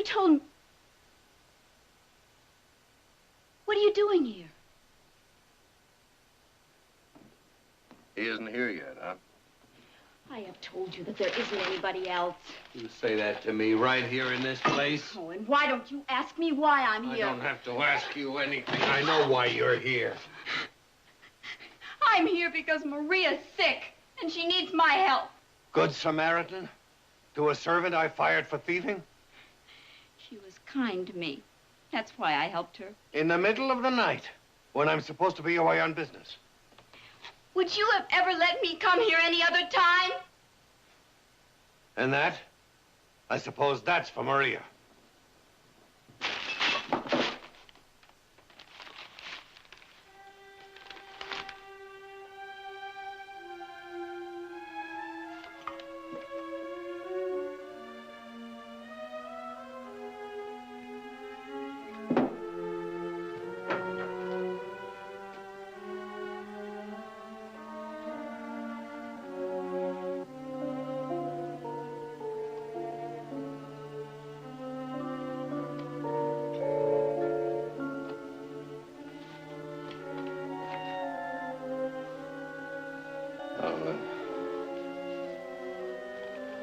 You told me... What are you doing here? He isn't here yet, huh? I have told you that there isn't anybody else. You say that to me right here in this place? Oh, and why don't you ask me why I'm here? I don't have to ask you anything. I know why you're here. I'm here because Maria's sick, and she needs my help. Good Samaritan? To a servant I fired for thieving? She was kind to me. That's why I helped her. In the middle of the night, when I'm supposed to be away on business. Would you have ever let me come here any other time? And that? I suppose that's for Maria.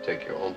Take you home.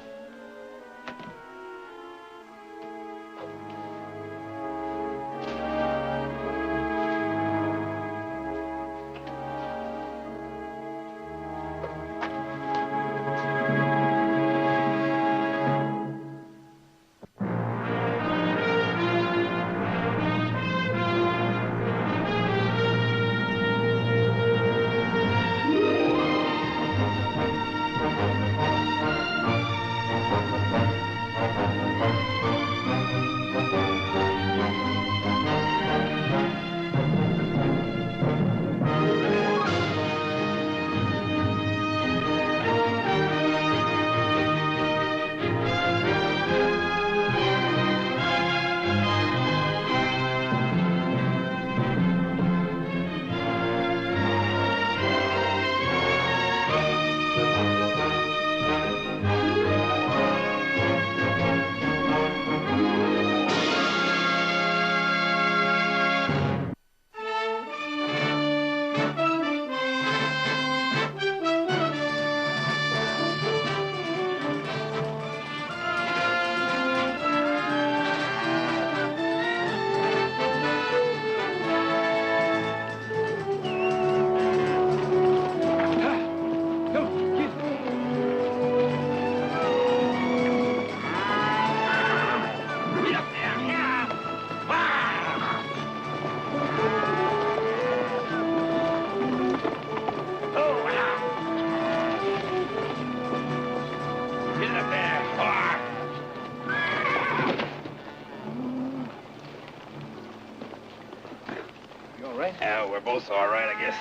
Yeah, we're both all right, I guess.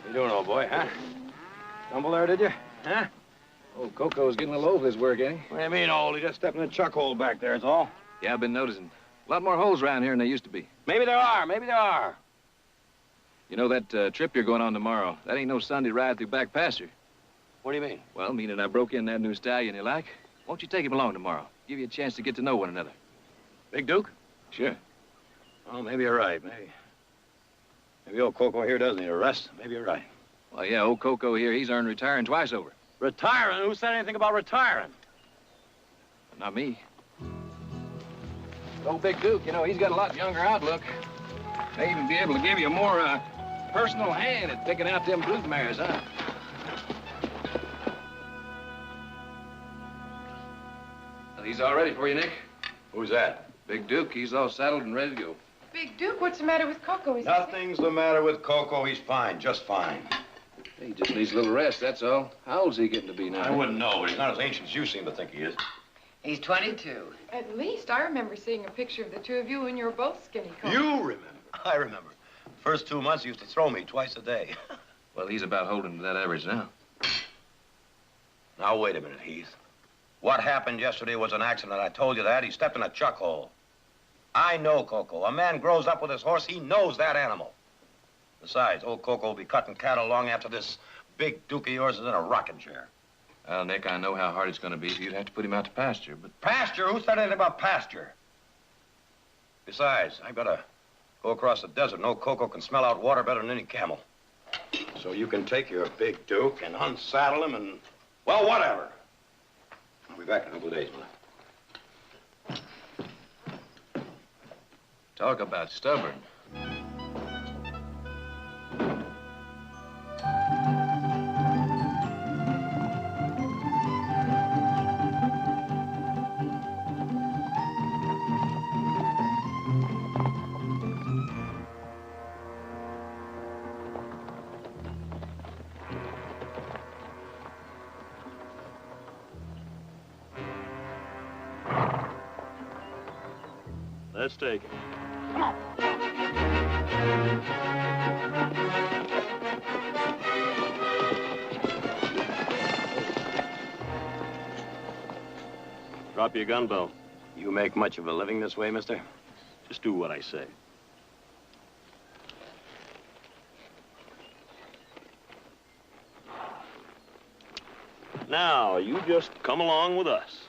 You doing, old boy, huh? Stumble there, did you? Huh? Old Coco's getting a little old for his work, ain't he? What do you mean, old? He just stepped in the chuck hole back there, is all. Yeah, I've been noticing. A lot more holes around here than there used to be. Maybe there are, maybe there are. You know, that trip you're going on tomorrow, that ain't no Sunday ride through back pasture. What do you mean? Well, meaning I broke in that new stallion you like. Won't you take him along tomorrow? Give you a chance to get to know one another. Big Duke? Sure. Oh, maybe you're right, maybe. Maybe old Coco here does need a rest. Maybe you're right. Well, yeah, old Coco here, he's earned retiring twice over. Retiring? Who said anything about retiring? Not me. Old Big Duke, you know, he's got a lot younger outlook. May even be able to give you a more, personal hand at picking out them brood mares, huh? Well, he's all ready for you, Nick. Who's that? Big Duke, he's all saddled and ready to go. Big Duke, what's the matter with Coco? Is Nothing's the matter with Coco. He's fine, just fine. He just needs a little rest, that's all. How old's he getting to be now? I wouldn't know, but he's not as ancient as you seem to think he is. He's 22. At least I remember seeing a picture of the two of you when you were both skinny, Coco. You remember? I remember. First 2 months, he used to throw me twice a day. Well, he's about holding to that average now. Now, wait a minute, Heath. What happened yesterday was an accident. I told you that. He stepped in a chuck hole. I know Coco. A man grows up with his horse. He knows that animal. Besides, old Coco will be cutting cattle long after this Big Duke of yours is in a rocking chair. Well, Nick, I know how hard it's going to be for you to have to put him out to pasture, but... Pasture? Who said anything about pasture? Besides, I've got to go across the desert. No Coco can smell out water better than any camel. So you can take your big Duke and unsaddle him and, well, whatever. I'll be back in a couple of days, Miller. Talk about stubborn. Let's take it. Come on. Drop your gun, Bill. You make much of a living this way, mister? Just do what I say. Now, you just come along with us.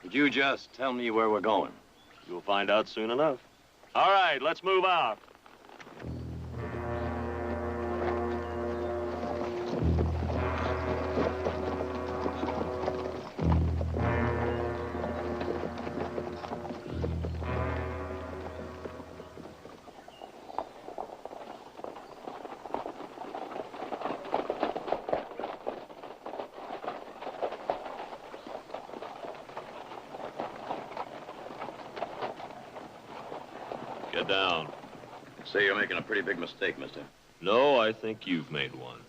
Could you just tell me where we're going? You'll find out soon enough. All right, let's move out. Get down. Say you're making a pretty big mistake, mister. No, I think you've made one.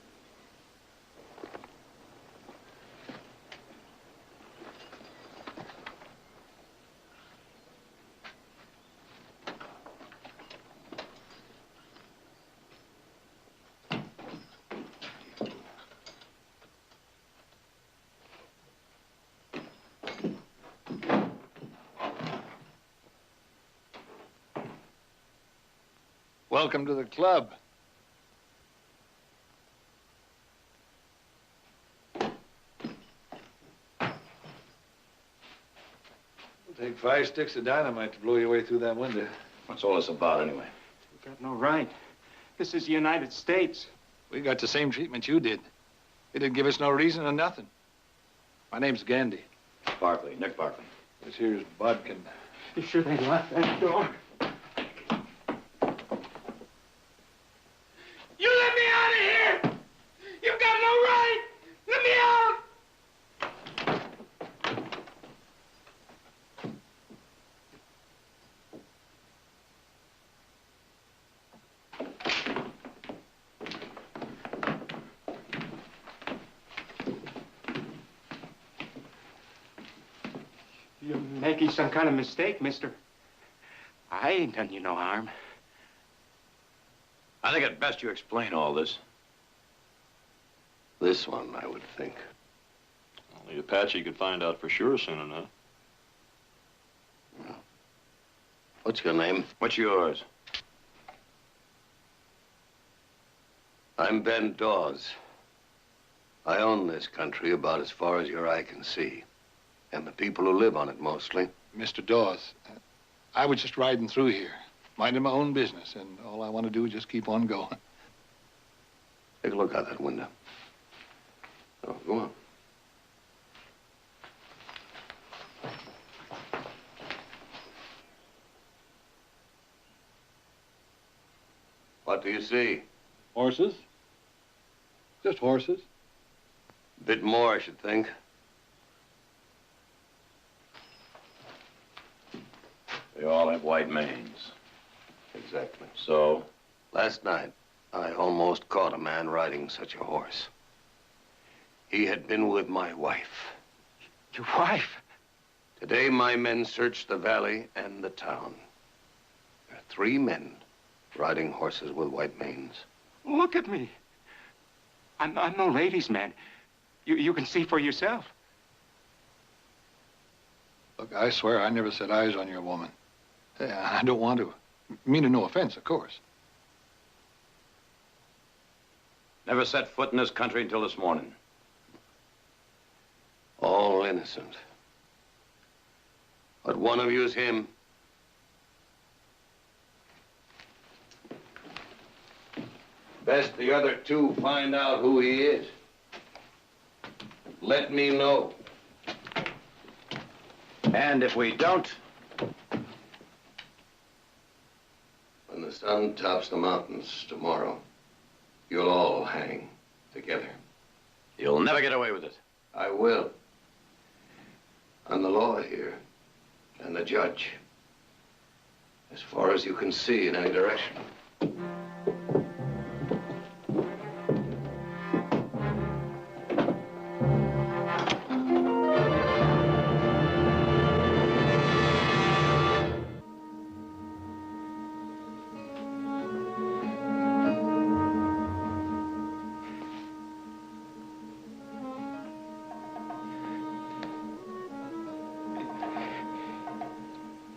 Welcome to the club. It'll take 5 sticks of dynamite to blow your way through that window. What's all this about, anyway? You've got no right. This is the United States. We got the same treatment you did. They didn't give us no reason or nothing. My name's Gandhi. Barkley, Nick Barkley. This here's Bodkin. You sure they locked that door? You let me out of here! You've got no right! Let me out! You're making some kind of mistake, mister. I ain't done you no harm. I think it's best you explain all this. This one, I would think. Well, the Apache could find out for sure soon enough. What's your name? What's yours? I'm Ben Dawes. I own this country about as far as your eye can see. And the people who live on it, mostly. Mr. Dawes, I was just riding through here, minding my own business, and all I want to do is just keep on going. Take a look out that window. Oh, go on. What do you see? Horses? Just horses. A bit more, I should think. They all have white manes. Exactly. So? Last night, I almost caught a man riding such a horse. He had been with my wife. Your wife? Today, my men searched the valley and the town. There are 3 men riding horses with white manes. Look at me. I'm no ladies' man. You can see for yourself. Look, I swear I never set eyes on your woman. I don't want to. Meaning no offense, of course. Never set foot in this country until this morning. All innocent. But one of you's him. Best the other two find out who he is. Let me know. And if we don't? When the sun tops the mountains tomorrow, you'll all hang together. You'll never get away with it. I will. I'm the law here, and the judge. As far as you can see in any direction.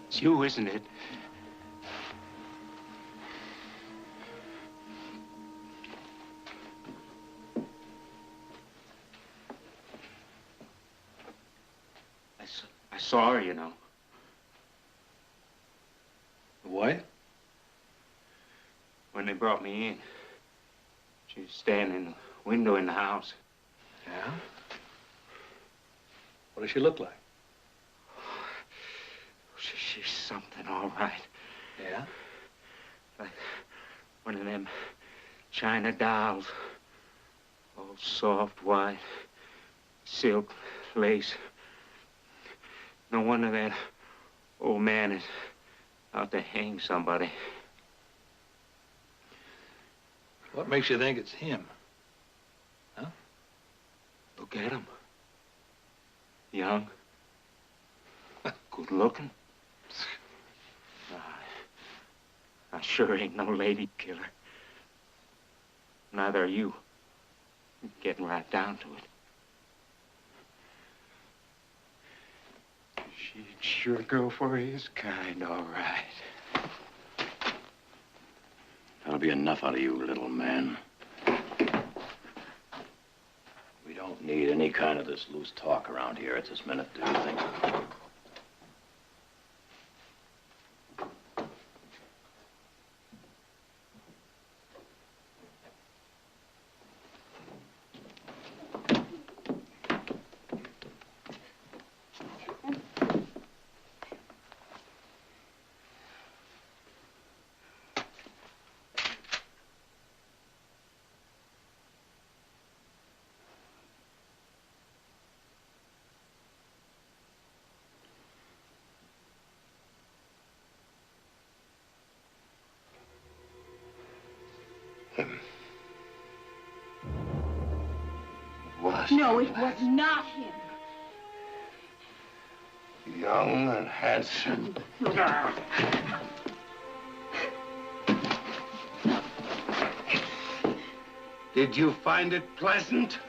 It's you, isn't it? I saw her, you know. What? When they brought me in. She was standing in the window in the house. Yeah? What does she look like? She's something, all right. Yeah? Like one of them China dolls. All soft, white, silk, lace. No wonder that old man is out to hang somebody. What makes you think it's him? Huh? Look at him. Young. Good looking. I sure ain't no lady killer. Neither are you. Getting right down to it. She'd sure go for his kind, all right. That'll be enough out of you, little man. We don't need any kind of this loose talk around here at this minute, do you think? Was No, it was not him. young and handsome. Did you find it pleasant?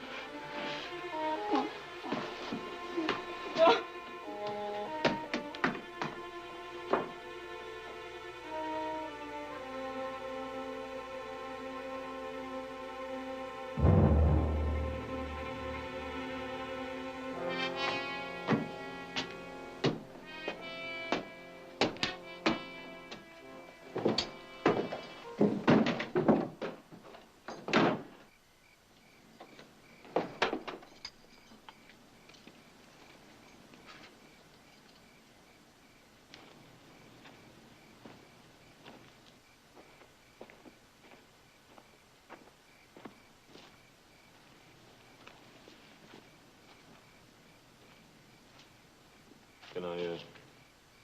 Can I,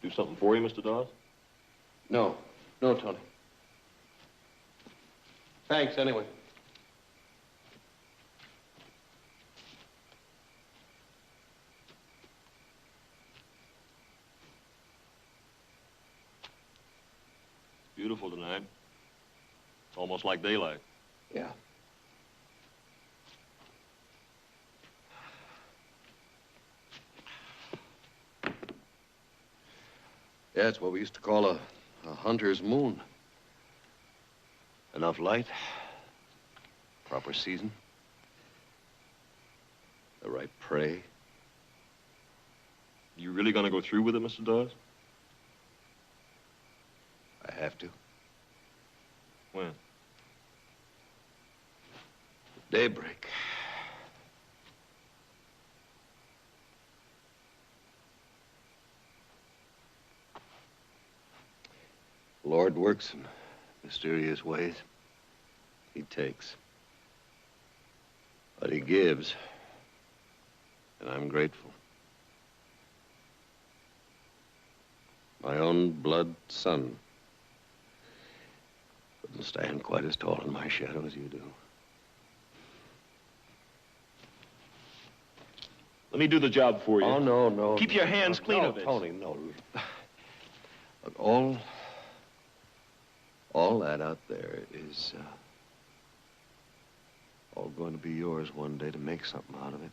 do something for you, Mr. Dawes? No. No, Tony. Thanks, anyway. Beautiful tonight. Almost like daylight. Yeah. Yeah, it's what we used to call a hunter's moon. Enough light, proper season, the right prey. You really gonna go through with it, Mr. Dawes? I have to. When? Daybreak. Lord works in mysterious ways. He takes. But he gives. And I'm grateful. My own blood son couldn't stand quite as tall in my shadow as you do. Let me do the job for you. Oh, no. Keep your hands clean of it. Tony, no. Look, all that out there is, all going to be yours one day to make something out of it.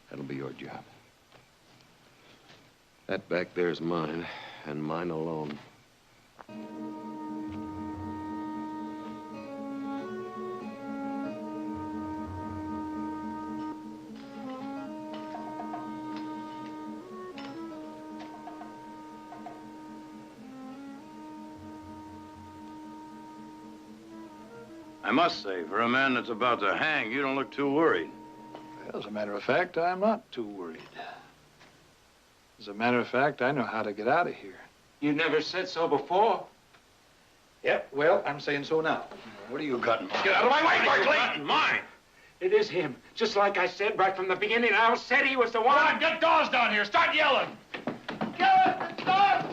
That'll be your job. That back there is mine, and mine alone. I must say, for a man that's about to hang, you don't look too worried. Well, as a matter of fact, I'm not too worried. As a matter of fact, I know how to get out of here. You never said so before. Yep, well, I'm saying so now. What do you got in mind? Get out of my way, Berkeley! Mine! It is him. Just like I said right from the beginning. I said he was the one. Come on, get Dawes down here. Start yelling. Get Dawes!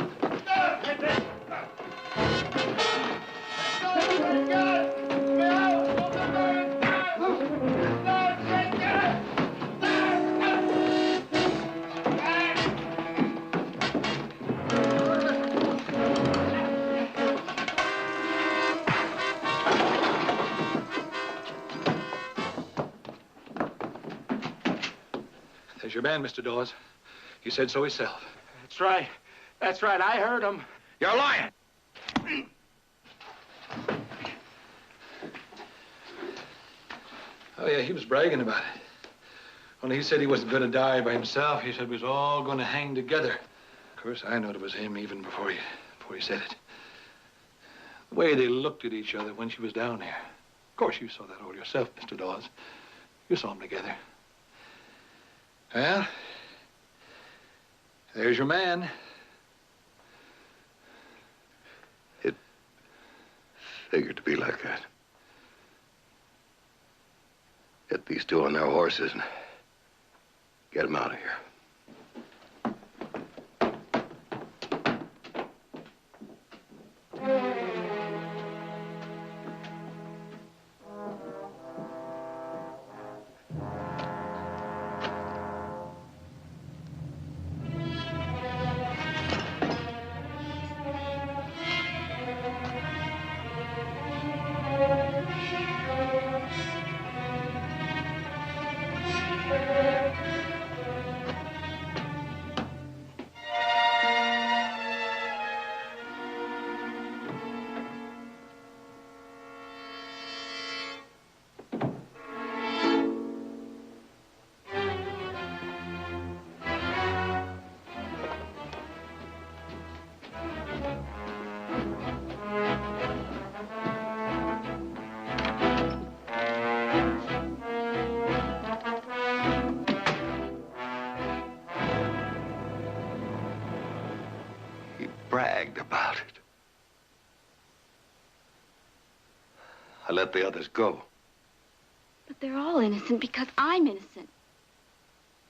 There's your man, Mr. Dawes. He said so himself. That's right. That's right. I heard him. You're lying! Oh, yeah, he was bragging about it. Only he said he wasn't going to die by himself. He said we was all going to hang together. Of course, I knowed it was him even before he said it. The way they looked at each other when she was down there. Of course, you saw that all yourself, Mr. Dawes. You saw them together. Well, there's your man. It figured to be like that. Get these two on their horses and get them out of here. Bragged about it. I let the others go. But they're all innocent because I'm innocent.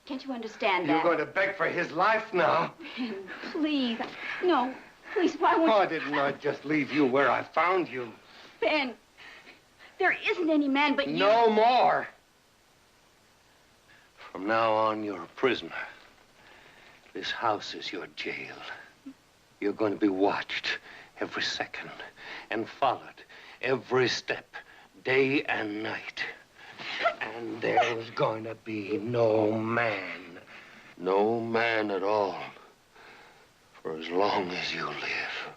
Can't you understand that? You're going to beg for his life now? Ben, please. No, please, why won't Why didn't I just leave you where I found you? Ben, there isn't any man but you. No more. From now on, you're a prisoner. This house is your jail. You're going to be watched every second and followed every step, day and night. And there's going to be no man at all, for as long as you live.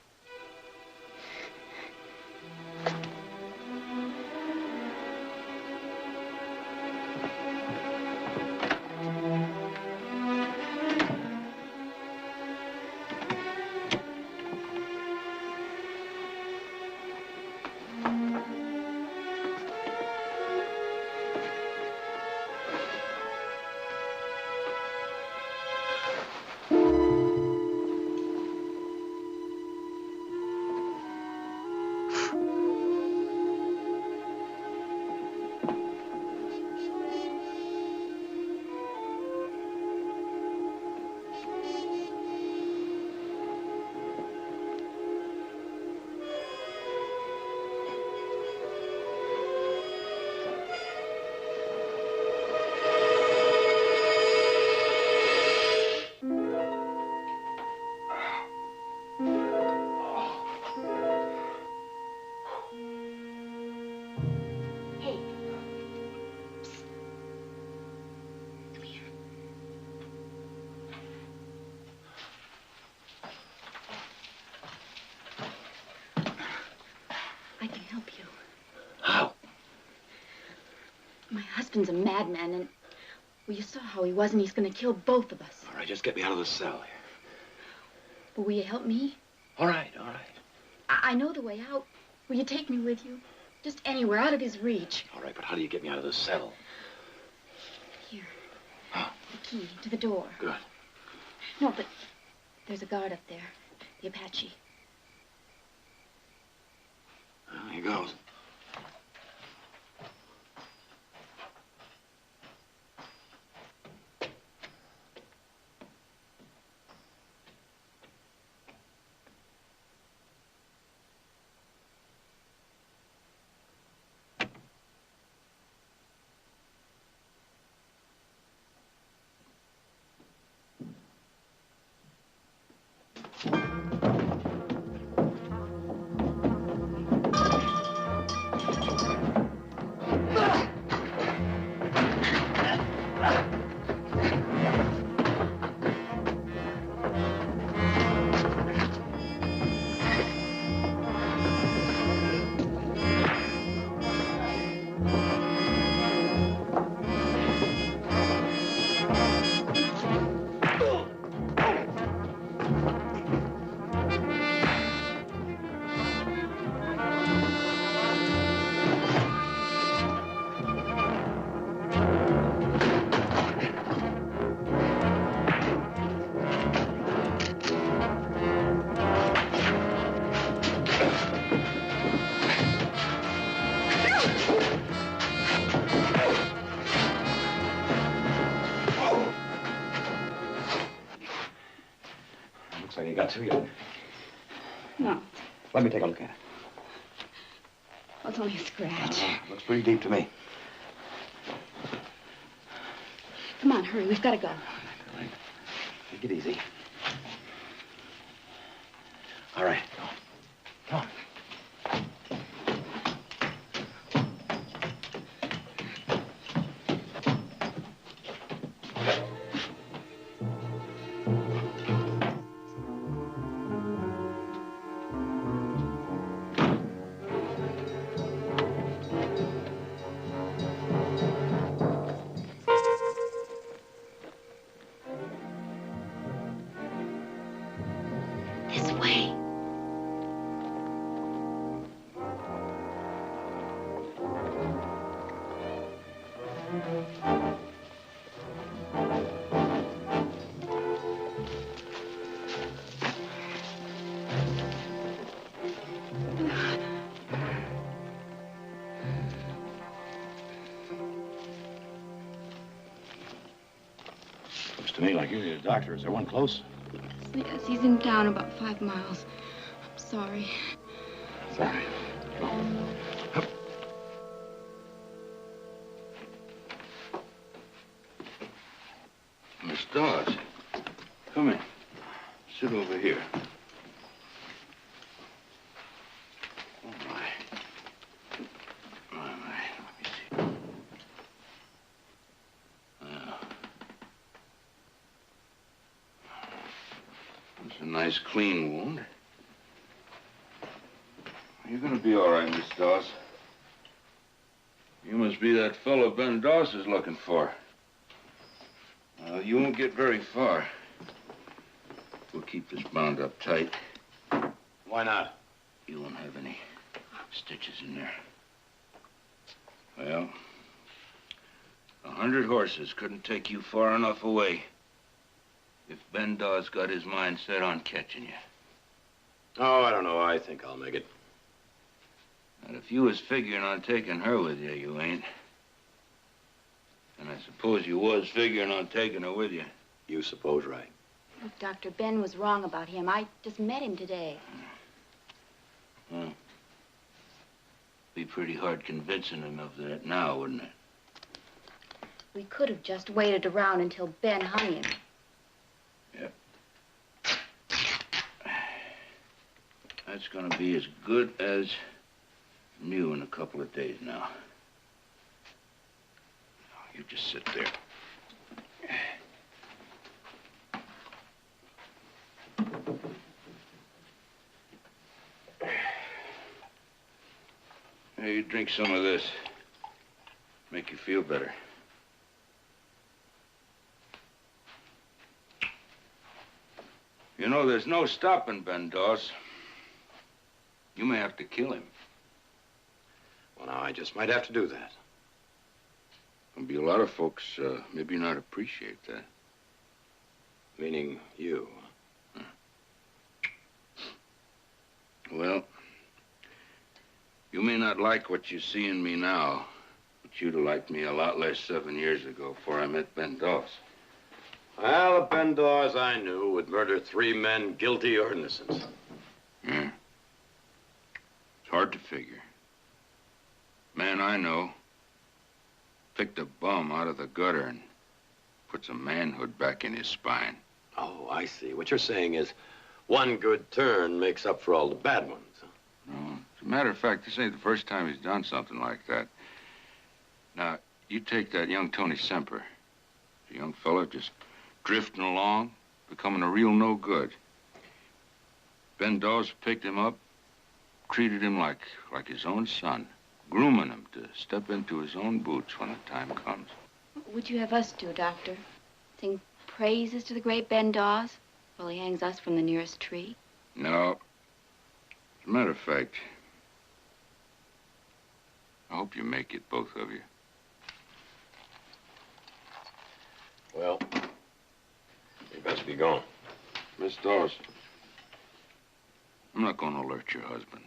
husband's a madman, and... Well, you saw how he was, and he's going to kill both of us. All right, just get me out of the cell here. Well, will you help me? All right, all right. I know the way out. Will you take me with you? Just anywhere, out of his reach. All right, but how do you get me out of the cell? Here. Huh? The key to the door. Good. No, but there's a guard up there. The Apache. Well, here goes. Looks like you got to you. No. Let me take a look at it. Well, it's only a scratch. Looks pretty deep to me. Come on, hurry. We've got to go. All right. Take it easy. All right. Come on. This way. Looks to me like you're the doctor. Is there one close? Yes, he's in town about 5 miles. I'm sorry. It's all right. Come on. Miss Dawes, come in. Sit over here. Oh, my. My. Let me see. It's a nice, clean wound. You're gonna be all right, Miss Dawes. You must be that fellow Ben Dawes is looking for. You won't get very far. We'll keep this bound up tight. Why not? You won't have any stitches in there. Well, 100 horses couldn't take you far enough away if Ben Dawes got his mind set on catching you. Oh, I don't know. I think I'll make it. And if you was figuring on taking her with you, you ain't. And I suppose you was figuring on taking her with you. You suppose right. Look, Dr. Ben was wrong about him. I just met him today. Well, be pretty hard convincing him of that now, wouldn't it? We could have just waited around until Ben hung him. Yep. That's gonna be as good as new in a couple of days now. You just sit there. Hey, you drink some of this. Make make you feel better. You know, there's no stopping Ben Dawes. You may have to kill him. Well, now, I just might have to do that. There'll be a lot of folks maybe not appreciate that. Meaning you. Well, you may not like what you see in me now, but you'd have liked me a lot less 7 years ago before I met Ben Dawes. Well, the Ben Dawes I knew would murder 3 men, guilty or innocent. Yeah. It's hard to figure. Man I know picked a bum out of the gutter and put some manhood back in his spine. Oh, I see. What you're saying is one good turn makes up for all the bad ones. No, as a matter of fact, this ain't the first time he's done something like that. Now, you take that young Tony Semper. A young fella just drifting along, becoming a real no good. Ben Dawes picked him up, treated him like his own son, grooming him to step into his own boots when the time comes. What would you have us do, Doctor? Sing praises to the great Ben Dawes while he hangs us from the nearest tree? No. As a matter of fact, I hope you make it, both of you. Well, you best be going. Miss Dawes, I'm not going to alert your husband.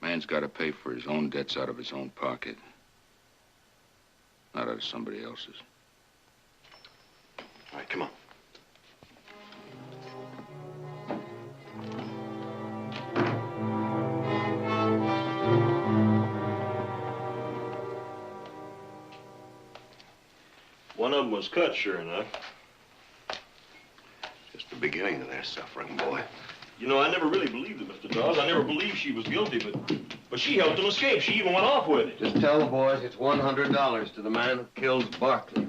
Man's got to pay for his own debts out of his own pocket, not out of somebody else's. All right, come on. One of them was cut, sure enough. Just the beginning of their suffering, boy. You know, I never really believed it, Mr. Dawes. I never believed she was guilty, but she helped him escape. She even went off with it. Just tell the boys it's $100 to the man who kills Barkley.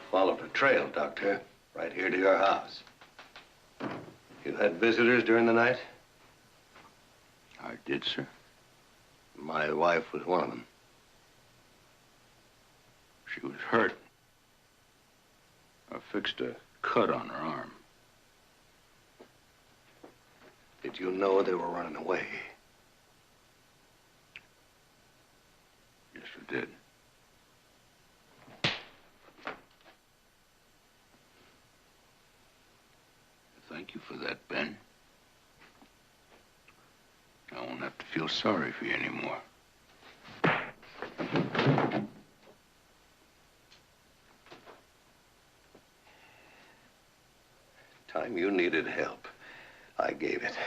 Followed a trail, Doctor, right here to your house. You had visitors during the night? I did, sir. My wife was one of them. She was hurt. I fixed a cut on her arm. Did you know they were running away? Yes, I did. Thank you for that, Ben. I won't have to feel sorry for you anymore. Time you needed help, I gave it.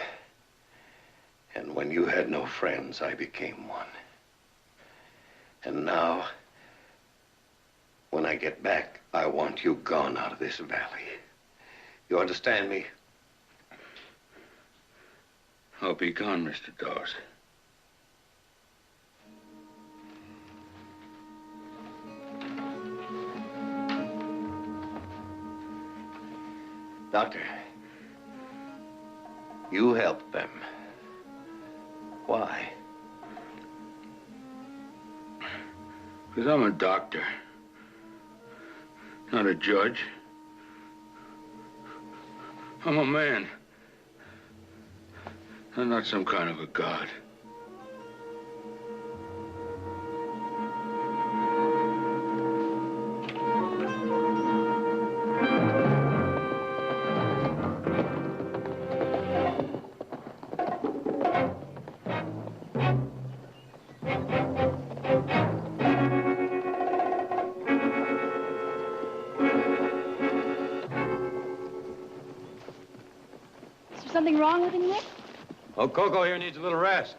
And when you had no friends, I became one. And now, when I get back, I want you gone out of this valley. You understand me? I'll be gone, Mr. Dawes. Doctor, you helped them. Why? Because I'm a doctor, not a judge. I'm a man. I'm not some kind of a god. Is there something wrong with him, Nick? Oh, Coco here needs a little rest.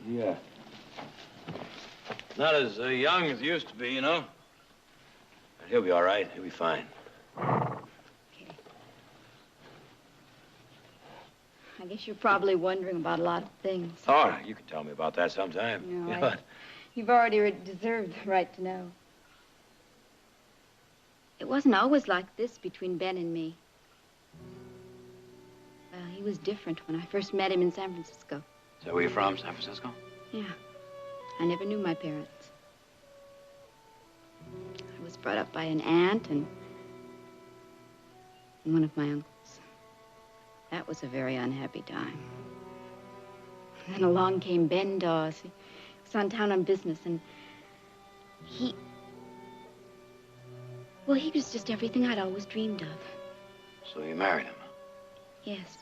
Yeah. not as young as he used to be, you know. But he'll be all right. He'll be fine. Okay. I guess you're probably wondering about a lot of things. Oh, you can tell me about that sometime. No, You know what? You've already deserved the right to know. It wasn't always like this between Ben and me. Well, he was different when I first met him in San Francisco. So where you from, San Francisco? Yeah. I never knew my parents. I was brought up by an aunt and one of my uncles. That was a very unhappy time. Then along came Ben Dawes. He was on town on business, and well, he was just everything I'd always dreamed of. So you married him? Yes.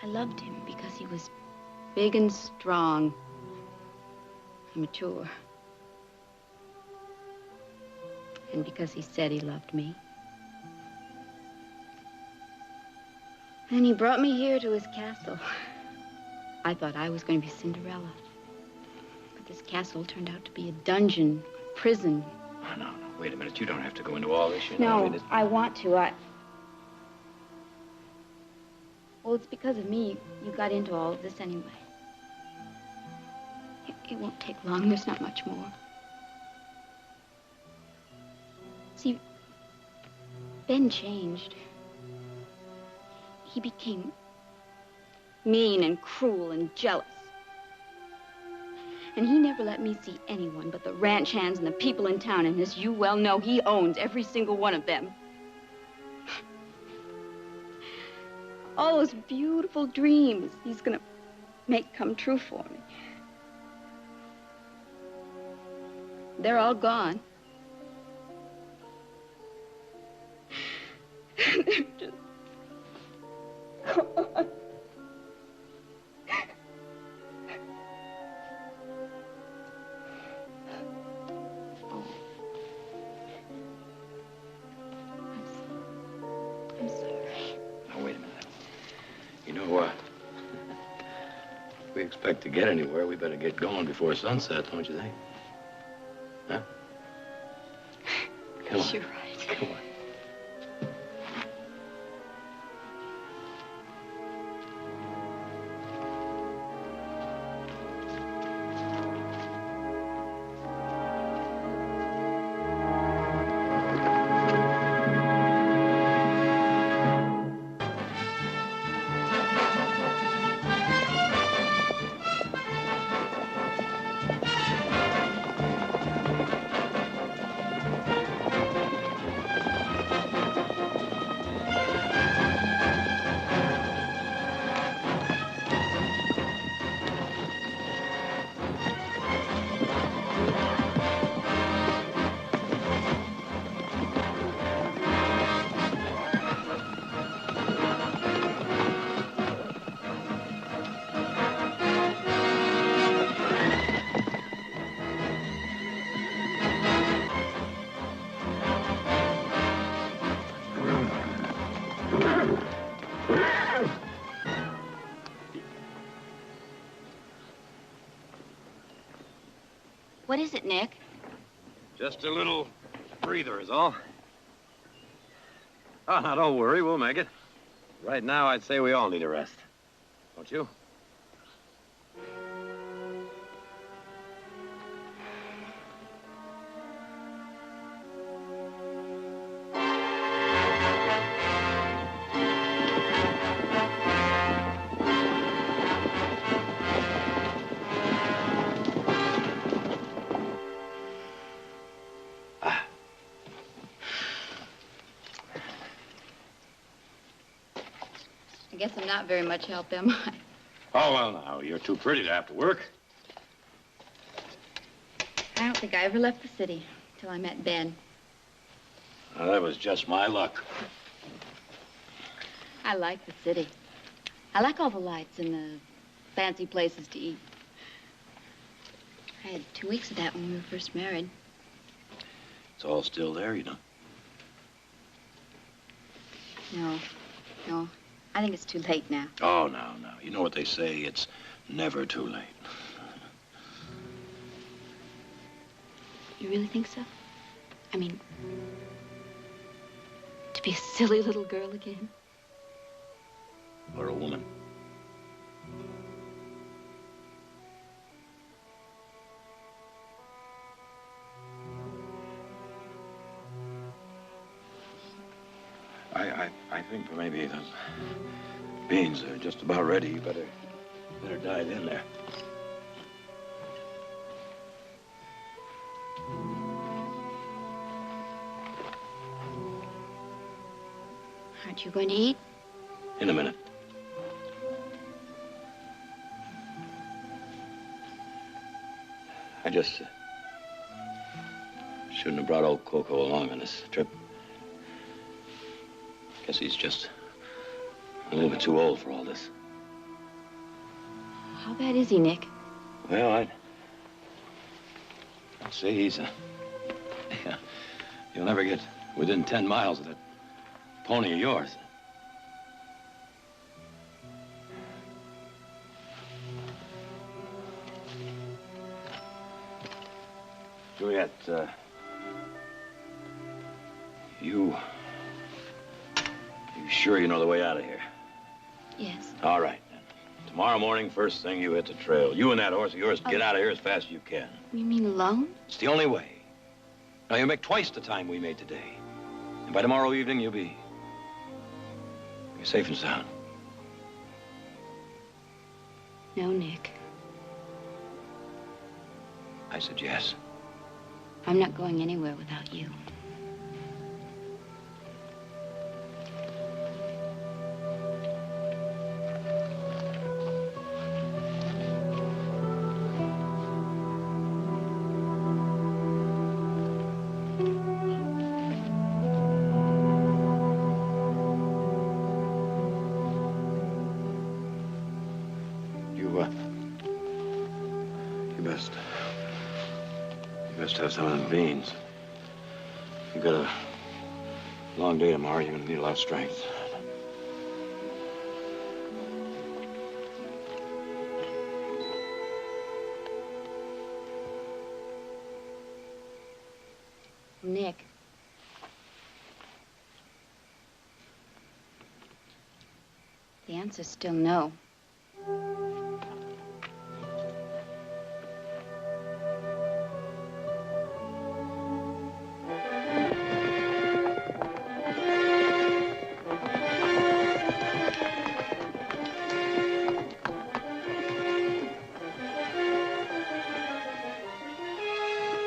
I loved him because he was big and strong and mature. And because he said he loved me. And he brought me here to his castle. I thought I was going to be Cinderella. But this castle turned out to be a dungeon, a prison. Oh, no. Wait a minute. You don't have to go into all this, you know. No, I want to. Well, it's because of me you got into all of this anyway. It won't take long. There's not much more. See, Ben changed. He became mean and cruel and jealous. And he never let me see anyone but the ranch hands and the people in town. And as you well know, he owns every single one of them. All those beautiful dreams he's gonna make come true for me. They're all gone. They're just gone. I'm sorry. Now, wait a minute. You know, if we expect to get anywhere, we better get going before sunset, don't you think? Huh? Come on. You're right. Come on. What is it, Nick? Just a little breather is all. Oh, now, don't worry. We'll make it. Right now, I'd say we all need a rest. Don't you? I guess I'm not very much help, am I? Oh, well, now, you're too pretty to have to work. I don't think I ever left the city till I met Ben. Well, that was just my luck. I like the city. I like all the lights and the fancy places to eat. I had 2 weeks of that when we were first married. It's all still there, you know. No. I think it's too late now. Oh, no. You know what they say, it's never too late. You really think so? I mean, to be a silly little girl again? Or a woman. I think maybe those beans are just about ready. You better dive in there. Aren't you going to eat? In a minute. I just shouldn't have brought old Coco along on this trip. Guess he's just a little bit too old for all this. How bad is he, Nick? Well, I'd say he's you'll never get within 10 miles of that pony of yours. Juliet, you sure you know the way out of here? Yes. All right, then. Tomorrow morning, first thing, you hit the trail. You and that horse of yours get out of here as fast as you can. You mean alone? It's the only way. Now, you make twice the time we made today. And by tomorrow evening, you'll be safe and sound. No, Nick. I said yes. I'm not going anywhere without you. You best have some of them beans. You've got a long day tomorrow. You're going to need a lot of strength. Nick. The answer's still no.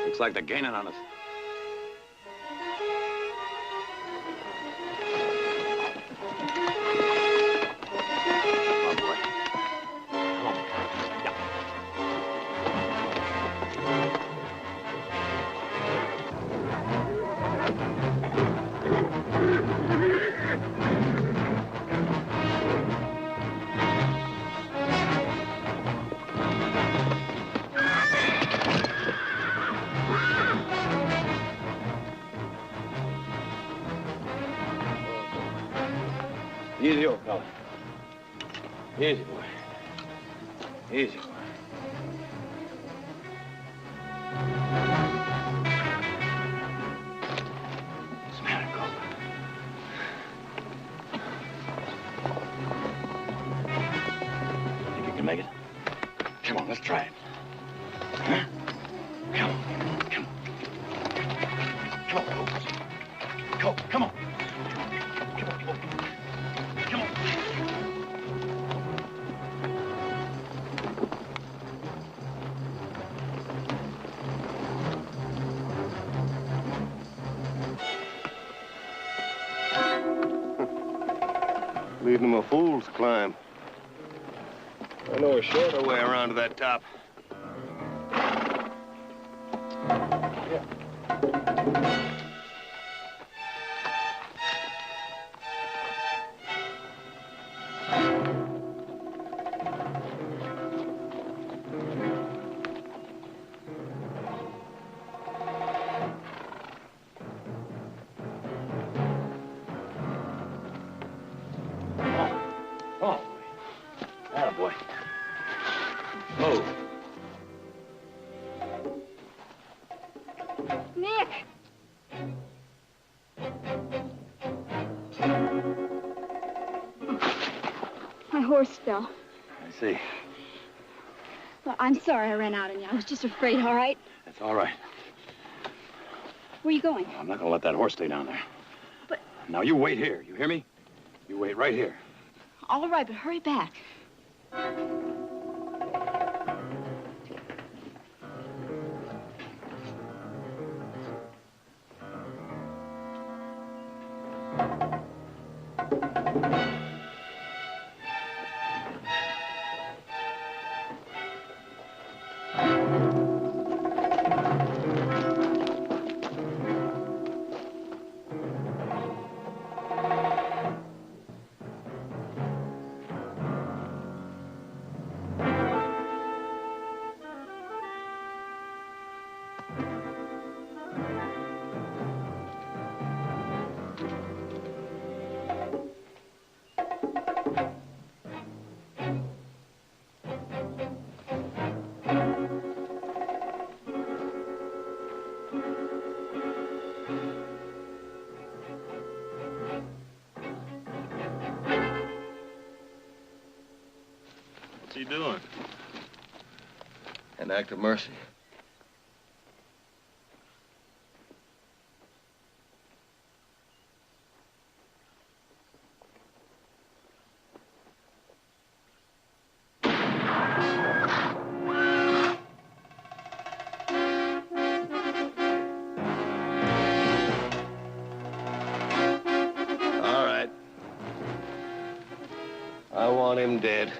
Looks like they're gaining on us. Easy, old fella. Easy, boy. Easy, boy. What's the matter, Cope? Think you can make it? Come on, let's try it. Huh? Come on. Come on. Come on, Cope. Cope, come on. Come on, Cope. Come on. Leading them a fool's climb. I know a shorter way around to that top. Attaboy. Move. My horse fell. I see. Well, I'm sorry I ran out on you. I was just afraid, all right? That's all right. Where are you going? I'm not gonna let that horse stay down there. But... Now, you wait here. You hear me? You wait right here. All right, but hurry back. What's he doing? An act of mercy. All right. I want him dead.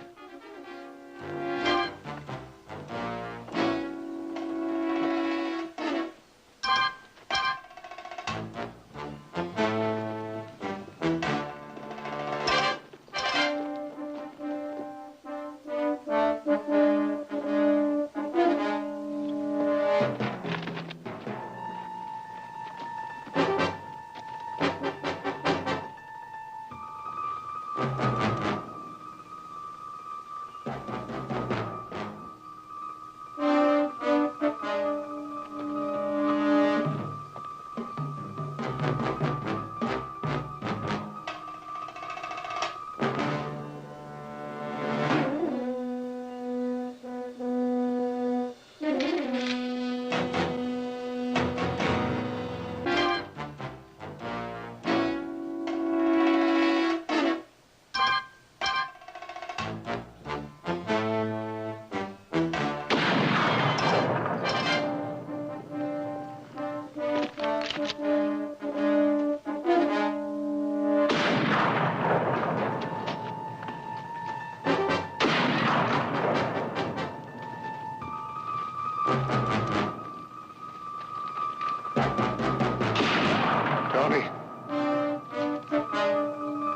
Tony.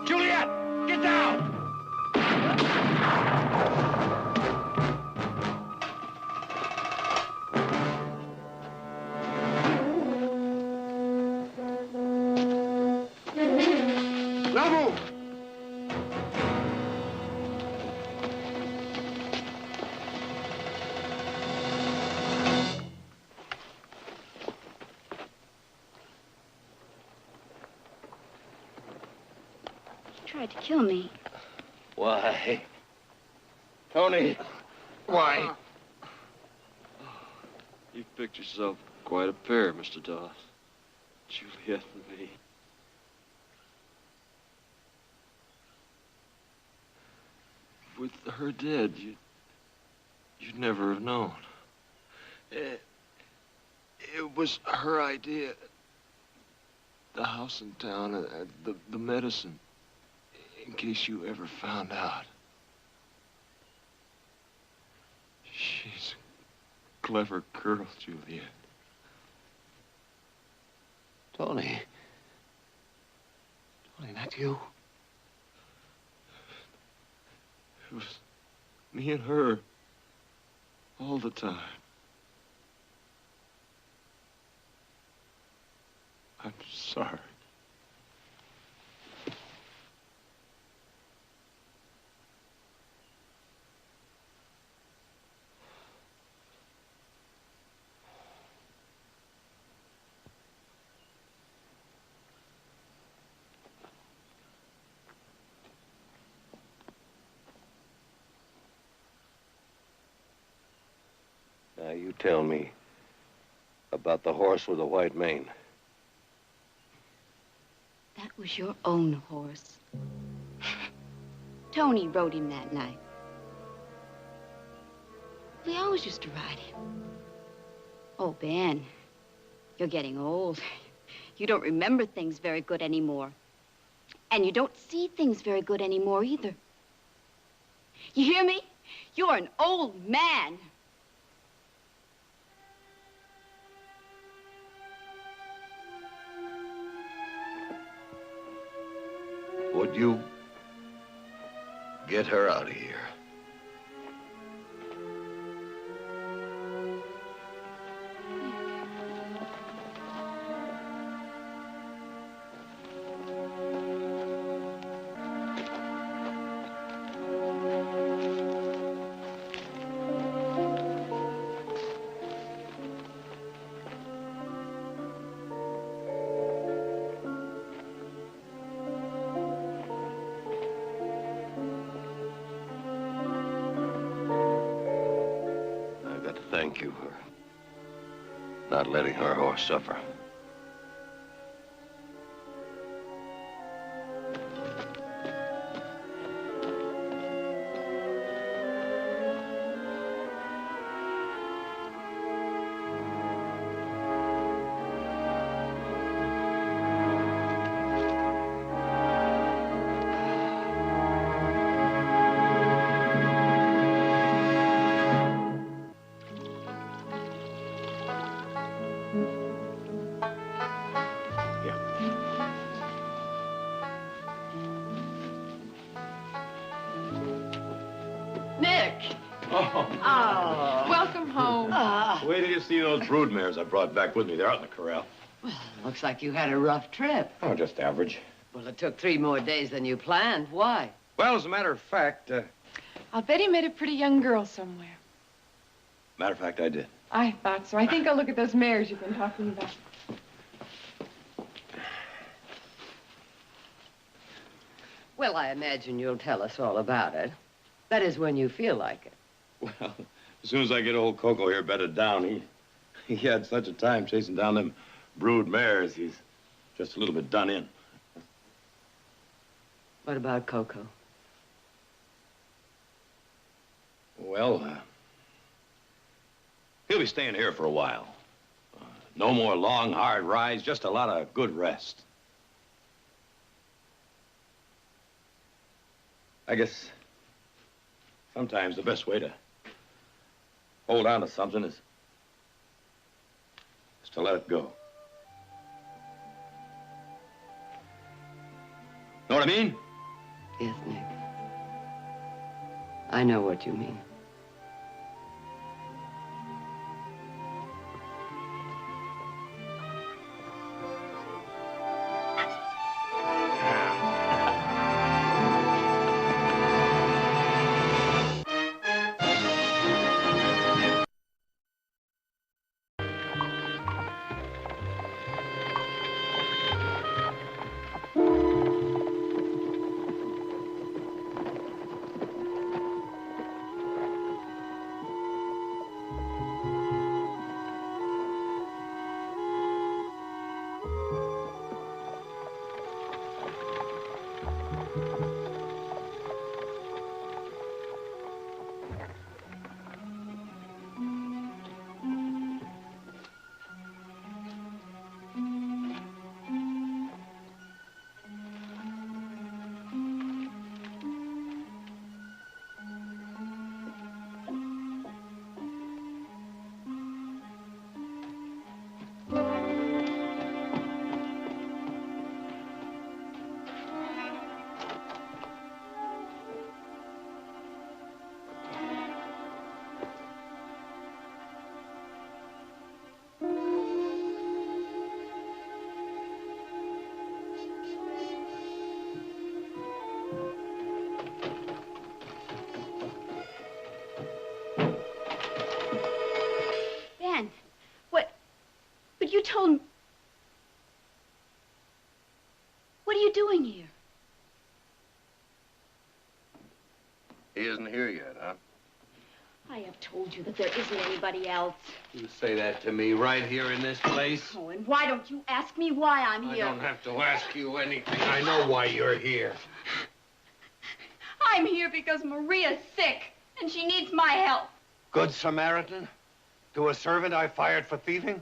Juliet, get down! Now move! He tried to kill me. Why? Tony, why? You've picked yourself quite a pair, Mr. Dawes. Juliet and me. With her dead, you'd never have known. It was her idea. The house in town, the medicine, in case you ever found out. She's a clever girl, Juliet. Tony. Tony, not you. It was me and her all the time. I'm sorry. you tell me about the horse with the white mane. That was your own horse. Tony rode him that night. We always used to ride him. Oh, Ben, you're getting old. You don't remember things very good anymore. And you don't see things very good anymore either. You hear me? You're an old man. Would you get her out of here? Thank you for not letting her horse suffer. Welcome home. Wait till you see those brood mares I brought back with me. They're out in the corral. Well, looks like you had a rough trip. Oh, just average. Well, it took 3 more days than you planned. Why? Well, as a matter of fact, I'll bet he met a pretty young girl somewhere. I did. I thought so. I think I'll look at those mares you've been talking about. Well, I imagine you'll tell us all about it. That is when you feel like it. Well, as soon as I get old Coco here bedded down, he had such a time chasing down them brood mares, he's just a little bit done in. What about Coco? Well, he'll be staying here for a while. No more long, hard rides, just a lot of good rest. I guess sometimes the best way to hold on to something is to let it go. Know what I mean? Yes, Nick. I know what you mean. You told him... What are you doing here? He isn't here yet, huh? I have told you that there isn't anybody else. You say that to me right here in this place? Oh, and why don't you ask me why I'm here? I don't have to ask you anything. I know why you're here. I'm here because Maria's sick, and she needs my help. Good Samaritan? To a servant I fired for thieving?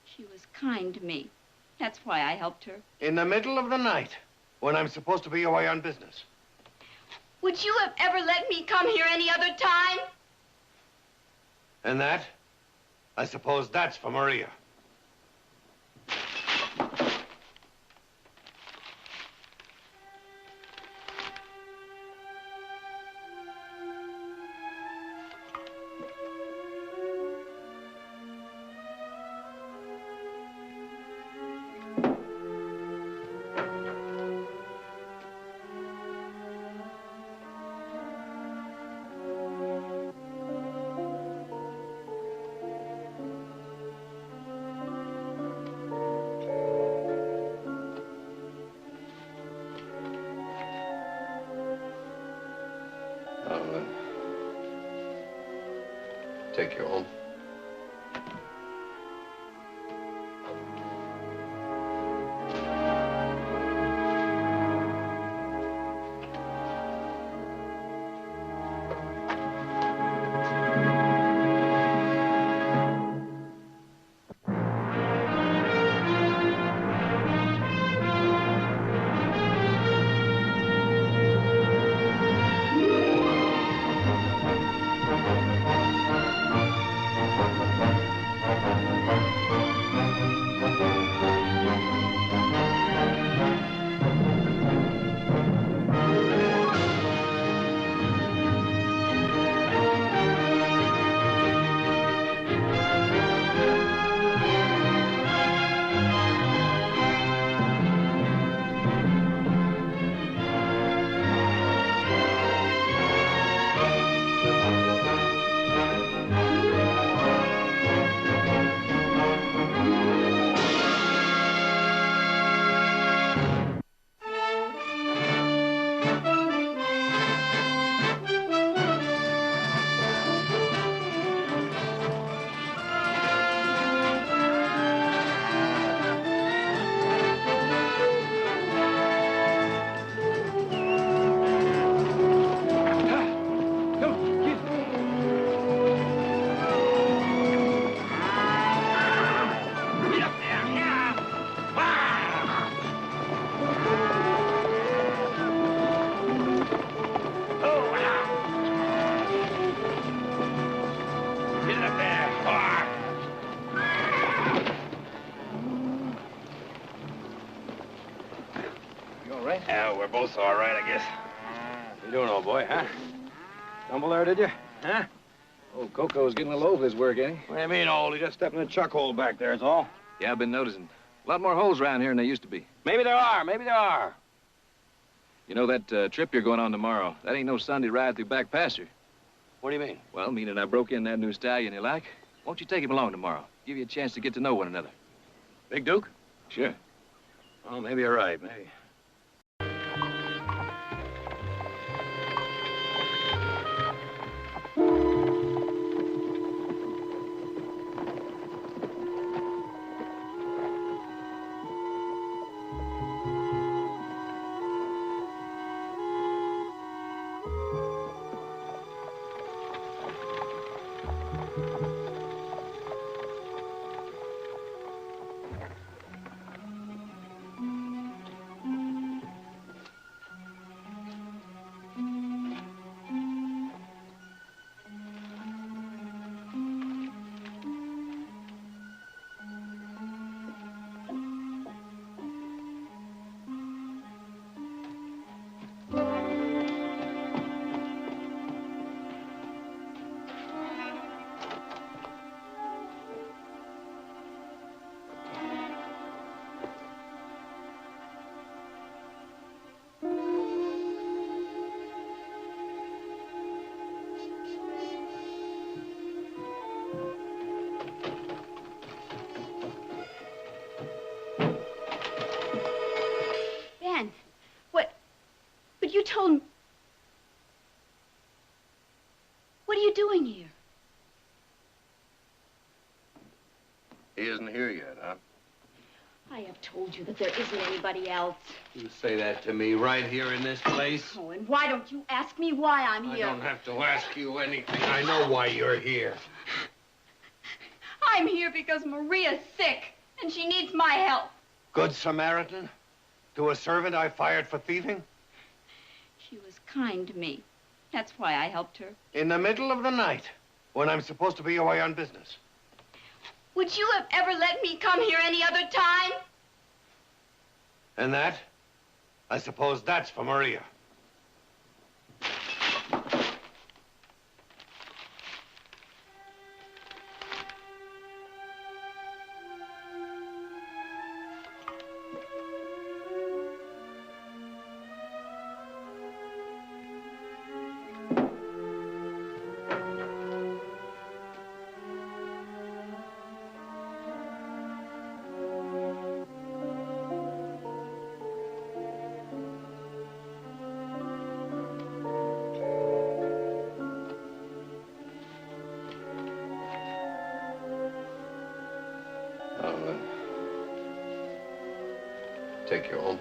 She was kind to me. That's why I helped her. In the middle of the night, when I'm supposed to be away on business. Would you have ever let me come here any other time? And that? I suppose that's for Maria. Take you home. Yeah, we're both all right, I guess. What you doing, old boy, huh? Stumble there, did you? Huh? Old Coco's getting a little over his work, ain't he? What do you mean, old? He just stepped in the chuck hole back there, that's all. Yeah, I've been noticing. A lot more holes around here than there used to be. Maybe there are, maybe there are. You know, that trip you're going on tomorrow, that ain't no Sunday ride through back pasture. What do you mean? Well, meaning I broke in that new stallion you like. Won't you take him along tomorrow? Give you a chance to get to know one another. Big Duke? Sure. Oh, maybe you're right, maybe. But you told... What do you doing here? He isn't here yet, huh? I have told you that there isn't anybody else. You say that to me right here in this place? Oh, and why don't you ask me why I'm I here? don't have to ask you anything. I know why you're here. I'm here because Maria's sick, and she needs my help. Good Samaritan? To a servant I fired for thieving? She was kind to me. That's why I helped her. In the middle of the night, when I'm supposed to be away on business. Would you have ever let me come here any other time? And that? I suppose that's for Maria. I'll take you home.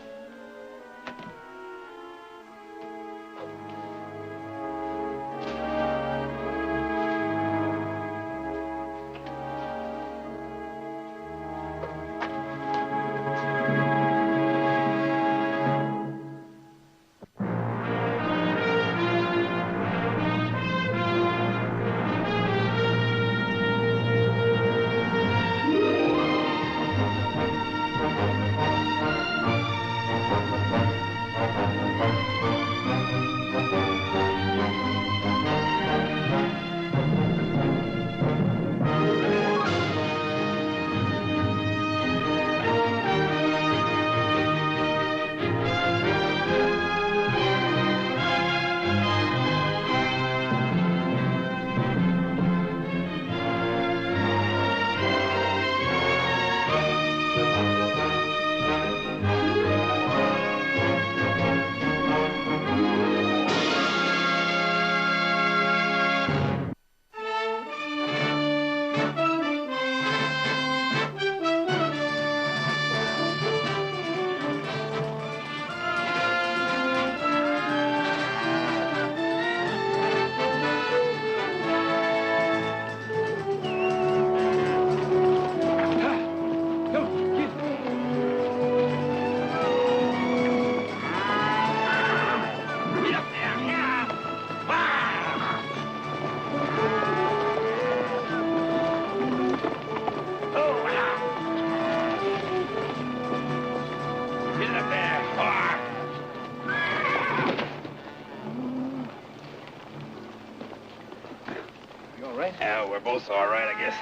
Yeah, we're both all right, I guess.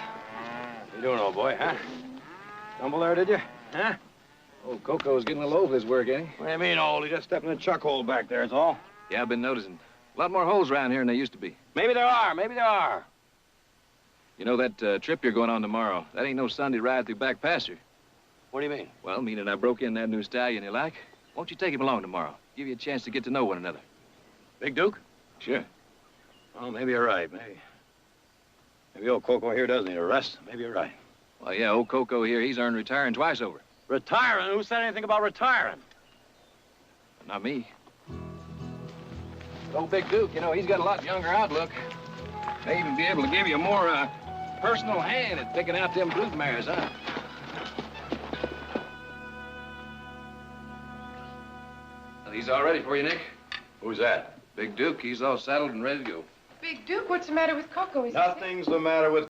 You doing, old boy, huh? Stumble there, did you? Huh? Old Coco's getting a little over his work, ain't he? What do you mean, old? He just stepped in the chuck hole back there, is all. Yeah, I've been noticing. A lot more holes around here than there used to be. Maybe there are, maybe there are. You know, that trip you're going on tomorrow, that ain't no Sunday ride through back pasture. What do you mean? Well, meaning I broke in that new stallion you like. Won't you take him along tomorrow? Give you a chance to get to know one another. Big Duke? Sure. Oh, maybe you're right, Maybe old Coco here does need a rest. Maybe you're right. Well, yeah, old Coco here, he's earned retiring twice over. Retiring? Who said anything about retiring? Not me. But old Big Duke, you know, he's got a lot younger outlook. May even be able to give you a more, personal hand at picking out them brood mares, huh? Well, he's all ready for you, Nick. Who's that? Big Duke, he's all saddled and ready to go. Big Duke, what's the matter with Coco? Is he sick? Nothing's the matter with